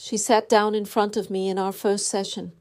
She sat down in front of me in our first session,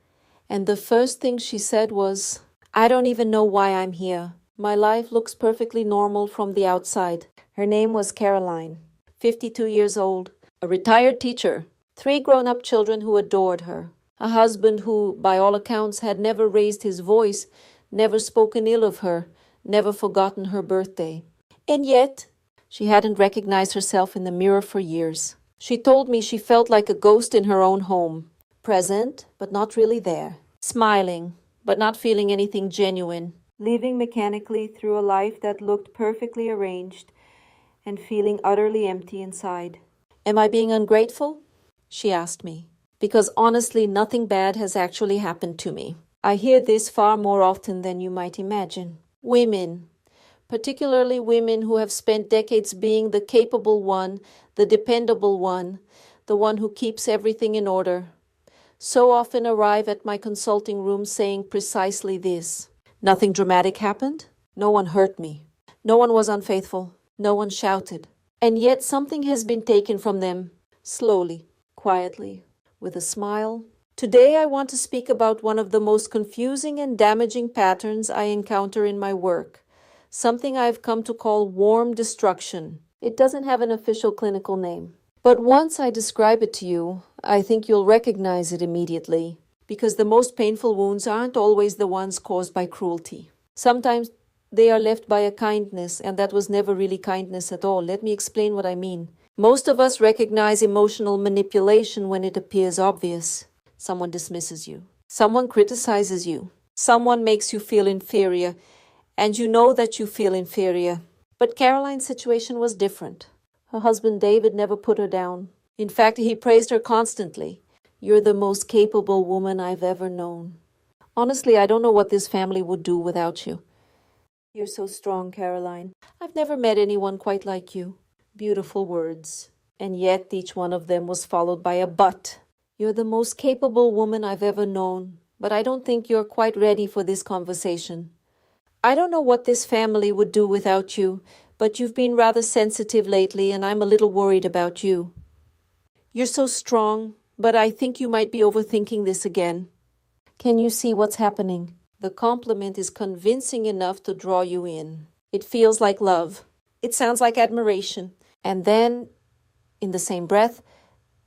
and the first thing she said was, "I don't even know why I'm here. My life looks perfectly normal from the outside." Her name was Caroline, 52 years old, a retired teacher, 3 grown-up children who adored her, a husband who, by all accounts, had never raised his voice, never spoken ill of her, never forgotten her birthday. And yet, she hadn't recognized herself in the mirror for years. She told me she felt like a ghost in her own home, present, but not really there, smiling, but not feeling anything genuine, living mechanically through a life that looked perfectly arranged and feeling utterly empty inside. "Am I being ungrateful?" she asked me. Because honestly, nothing bad has actually happened to me. I hear this far more often than you might imagine. Women, particularly women who have spent decades being the capable one, the dependable one, the one who keeps everything in order, so often arrive at my consulting room saying precisely this. Nothing dramatic happened. No one hurt me. No one was unfaithful. No one shouted. And yet something has been taken from them, slowly, quietly, with a smile. Today I want to speak about one of the most confusing and damaging patterns I encounter in my work, something I've come to call warm destruction. It doesn't have an official clinical name. But once I describe it to you, I think you'll recognize it immediately, because the most painful wounds aren't always the ones caused by cruelty. Sometimes they are left by a kindness, and that was never really kindness at all. Let me explain what I mean. Most of us recognize emotional manipulation when it appears obvious. Someone dismisses you. Someone criticizes you. Someone makes you feel inferior, and you know that you feel inferior. But Caroline's situation was different. Her husband David never put her down. In fact, he praised her constantly. "You're the most capable woman I've ever known. Honestly, I don't know what this family would do without you. You're so strong, Caroline. I've never met anyone quite like you." Beautiful words. And yet each one of them was followed by a but. "You're the most capable woman I've ever known, but I don't think you're quite ready for this conversation. I don't know what this family would do without you, but you've been rather sensitive lately and I'm a little worried about you. You're so strong, but I think you might be overthinking this again. Can you see what's happening?" The compliment is convincing enough to draw you in. It feels like love. It sounds like admiration. And then, in the same breath,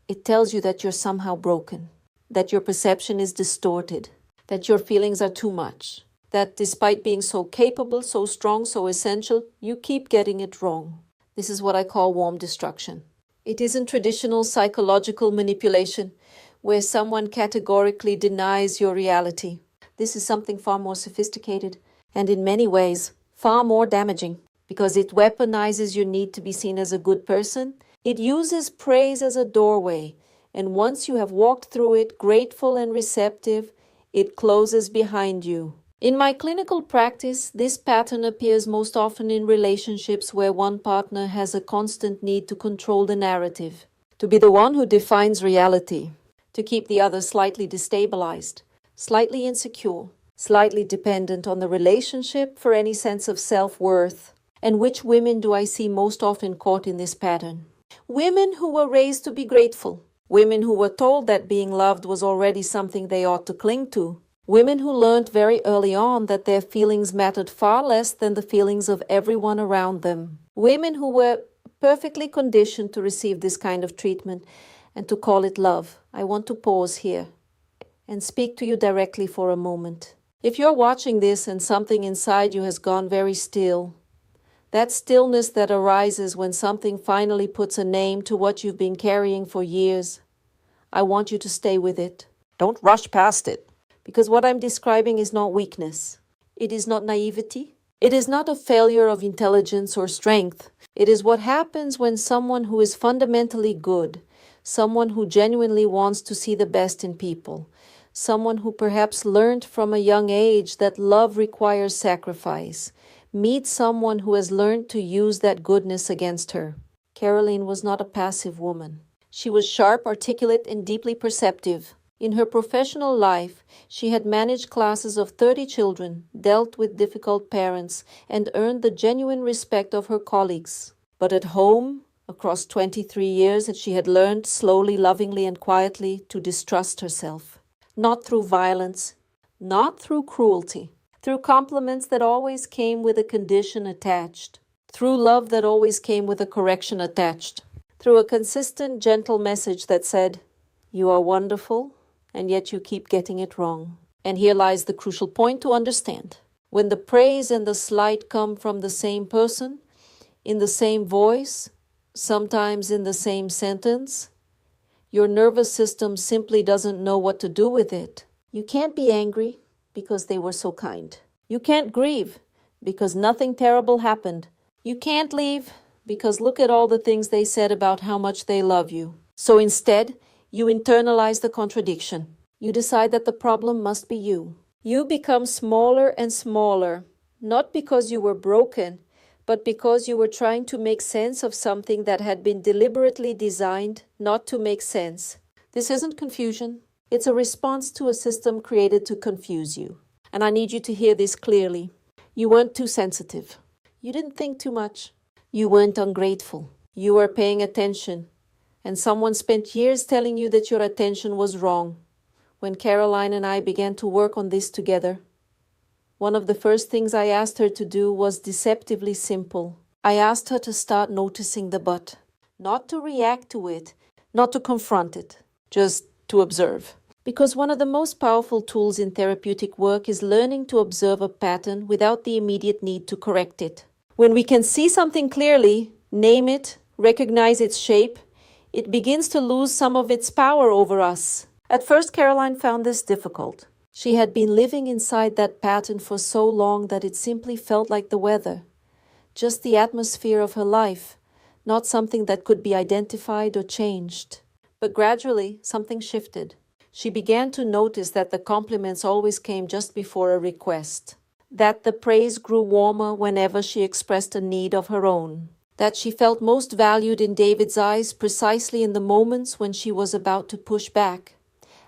it tells you that you're somehow broken, that your perception is distorted, that your feelings are too much, that despite being so capable, so strong, so essential, you keep getting it wrong. This is what I call warm destruction. It isn't traditional psychological manipulation, where someone categorically denies your reality. This is something far more sophisticated and in many ways far more damaging, because it weaponizes your need to be seen as a good person. It uses praise as a doorway, and once you have walked through it, grateful and receptive, it closes behind you. In my clinical practice, this pattern appears most often in relationships where one partner has a constant need to control the narrative, to be the one who defines reality, to keep the other slightly destabilized, slightly insecure, slightly dependent on the relationship for any sense of self-worth. And which women do I see most often caught in this pattern? Women who were raised to be grateful. Women who were told that being loved was already something they ought to cling to. Women who learned very early on that their feelings mattered far less than the feelings of everyone around them. Women who were perfectly conditioned to receive this kind of treatment and to call it love. I want to pause here and speak to you directly for a moment. If you're watching this and something inside you has gone very still, that stillness that arises when something finally puts a name to what you've been carrying for years, I want you to stay with it. Don't rush past it, because what I'm describing is not weakness. It is not naivety. It is not a failure of intelligence or strength. It is what happens when someone who is fundamentally good, someone who genuinely wants to see the best in people, someone who perhaps learned from a young age that love requires sacrifice, meets someone who has learned to use that goodness against her. Caroline was not a passive woman. She was sharp, articulate, and deeply perceptive. In her professional life, she had managed classes of 30 children, dealt with difficult parents, and earned the genuine respect of her colleagues. But at home, Across 23 years, she had learned slowly, lovingly, and quietly to distrust herself. Not through violence, not through cruelty, through compliments that always came with a condition attached, through love that always came with a correction attached, through a consistent, gentle message that said, "You are wonderful, and yet you keep getting it wrong." And here lies the crucial point to understand. When the praise and the slight come from the same person, in the same voice, sometimes in the same sentence, your nervous system simply doesn't know what to do with it. You can't be angry because they were so kind. You can't grieve because nothing terrible happened. You can't leave because look at all the things they said about how much they love you. So instead, you internalize the contradiction. You decide that the problem must be you. You become smaller and smaller, not because you were broken, but because you were trying to make sense of something that had been deliberately designed not to make sense. This isn't confusion. It's a response to a system created to confuse you. And I need you to hear this clearly. You weren't too sensitive. You didn't think too much. You weren't ungrateful. You were paying attention. And someone spent years telling you that your attention was wrong. When Caroline and I began to work on this together, one of the first things I asked her to do was deceptively simple. I asked her to start noticing the but, not to react to it, not to confront it, just to observe. Because one of the most powerful tools in therapeutic work is learning to observe a pattern without the immediate need to correct it. When we can see something clearly, name it, recognize its shape, it begins to lose some of its power over us. At first, Caroline found this difficult. She had been living inside that pattern for so long that it simply felt like the weather, just the atmosphere of her life, not something that could be identified or changed. But gradually, something shifted. She began to notice that the compliments always came just before a request, that the praise grew warmer whenever she expressed a need of her own, that she felt most valued in David's eyes precisely in the moments when she was about to push back,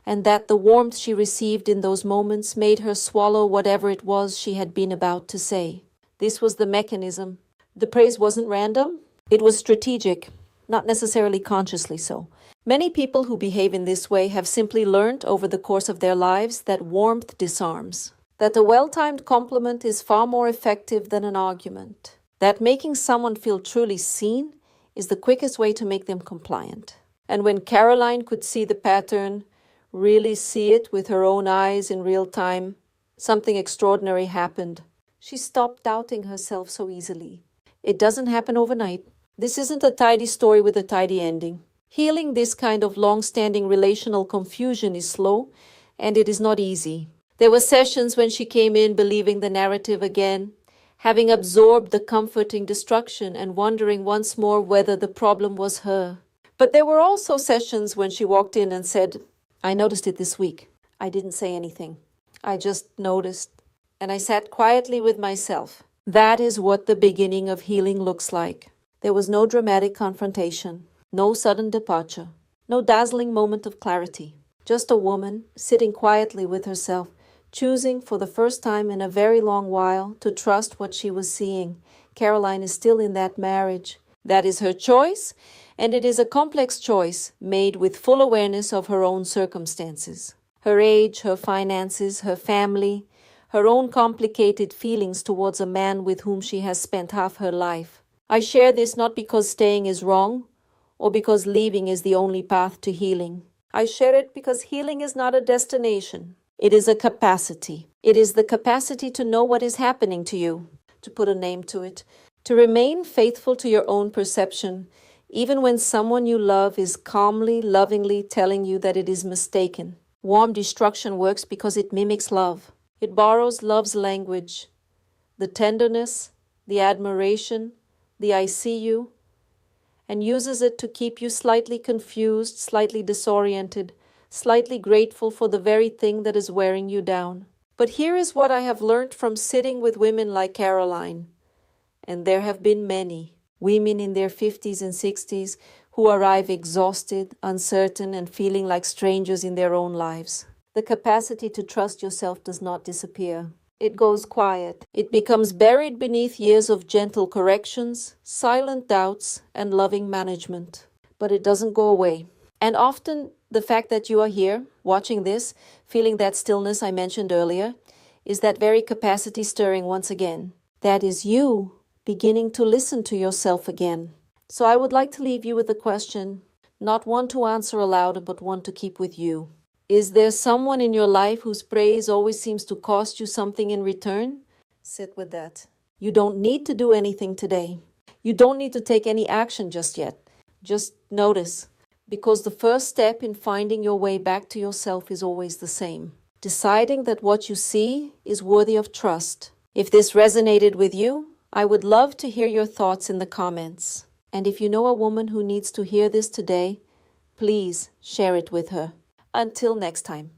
and that the warmth she received in those moments made her swallow whatever it was she had been about to say. This was the mechanism. The praise wasn't random. It was strategic, not necessarily consciously so. Many people who behave in this way have simply learned over the course of their lives that warmth disarms, that a well-timed compliment is far more effective than an argument, that making someone feel truly seen is the quickest way to make them compliant. And when Caroline could see the pattern, really see it with her own eyes in real time, something extraordinary happened. She stopped doubting herself so easily. It doesn't happen overnight. This isn't a tidy story with a tidy ending. Healing this kind of long-standing relational confusion is slow, and it is not easy. There were sessions when she came in believing the narrative again, having absorbed the comforting destruction and wondering once more whether the problem was her. But there were also sessions when she walked in and said, "I noticed it this week. I didn't say anything. I just noticed." And I sat quietly with myself. That is what the beginning of healing looks like. There was no dramatic confrontation, no sudden departure, no dazzling moment of clarity. Just a woman sitting quietly with herself, choosing for the first time in a very long while to trust what she was seeing. Caroline is still in that marriage. That is her choice, and it is a complex choice made with full awareness of her own circumstances. Her age, her finances, her family, her own complicated feelings towards a man with whom she has spent half her life. I share this not because staying is wrong, or because leaving is the only path to healing. I share it because healing is not a destination. It is a capacity. It is the capacity to know what is happening to you, to put a name to it, to remain faithful to your own perception, even when someone you love is calmly, lovingly telling you that it is mistaken. Warm destruction works because it mimics love. It borrows love's language, the tenderness, the admiration, the "I see you," and uses it to keep you slightly confused, slightly disoriented, slightly grateful for the very thing that is wearing you down. But here is what I have learned from sitting with women like Caroline, and there have been many, women in their 50s and 60s who arrive exhausted, uncertain, and feeling like strangers in their own lives. The capacity to trust yourself does not disappear. It goes quiet. It becomes buried beneath years of gentle corrections, silent doubts, and loving management. But it doesn't go away. And often, the fact that you are here, watching this, feeling that stillness I mentioned earlier, is that very capacity stirring once again. That is you beginning to listen to yourself again. So I would like to leave you with a question, not one to answer aloud, but one to keep with you. Is there someone in your life whose praise always seems to cost you something in return? Sit with that. You don't need to do anything today. You don't need to take any action just yet. Just notice. Because the first step in finding your way back to yourself is always the same. Deciding that what you see is worthy of trust. If this resonated with you, I would love to hear your thoughts in the comments. And if you know a woman who needs to hear this today, please share it with her. Until next time.